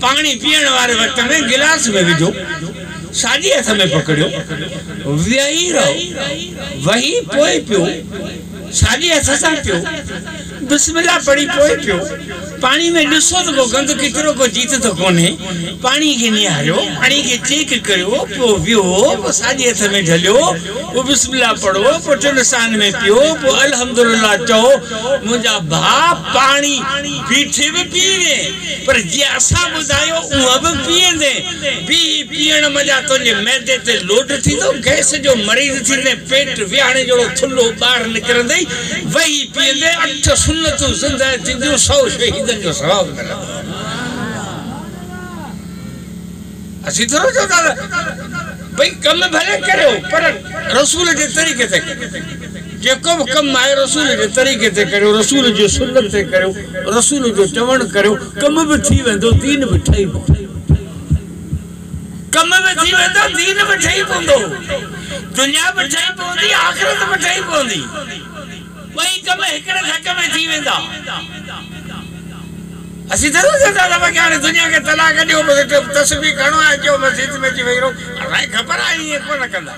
पानी पीण वारे वक्त में गिलास में विझो, साॼे हथ में पकड़ियो, वेही रहो, वही पोइ पियो, साॼे हथ सां पियो, बिस्मिल्लाह पढ़ी पोइ पियो। पानी में ॾिसो तो को गंद किचरो को जीत तो कोने, पानी के निहारियो, पानी के चेक करियो, पोइ वियो, पोइ साॼे हथ में ढलियो, पोइ बिस्मिल्लाह पढ़ो, पोइ टिनि साहनि में पियो, पोइ अल्हम्दुलिल्लाह चओ। मुंहिंजा भाउ पानी बीठे भी पीए, पर जीअं असां ॿुधायो उहा भी पीअंदे। पीअण मज़ा तुंहिंजे मैदे ते लोड थींदो, गैस जो मरीज़ थींदे, पेट विहाणे जहिड़ो थुल्हो ॿाहिरि निकिरंदई, वही पीअंदे 8 सुन्नतूं ज़िंदा थींदियूं, 100 शहीदनि जो सवाब मिलंदो। असीं थोरो चवंदा भई कम भले करियो, पर रसूल जे तरीक़े ते जेको भी कम आहे रसूल जे तरीक़े ते करियो, रसूल जो सुन्नत ते करियो, रसूल जो चवण करियो, कम भी थी वेंदो, दीन भी ठही पवंदो। कम भी थी वेंदो, दीन भी ठही पवंदो, दुनिया भी ठही पवंदी, आख़िरत भी ठही पवंदी। वही कम हिकड़े धक में थी वेंदा। असीं ज़रूर चवंदा भई हाणे दुनिया के तलाक ॾियो, तस्बीह खणो ऐं अचो मस्जिद में अची वेही रहो, असांखे ख़बर आहे ईअं कोन कंदा।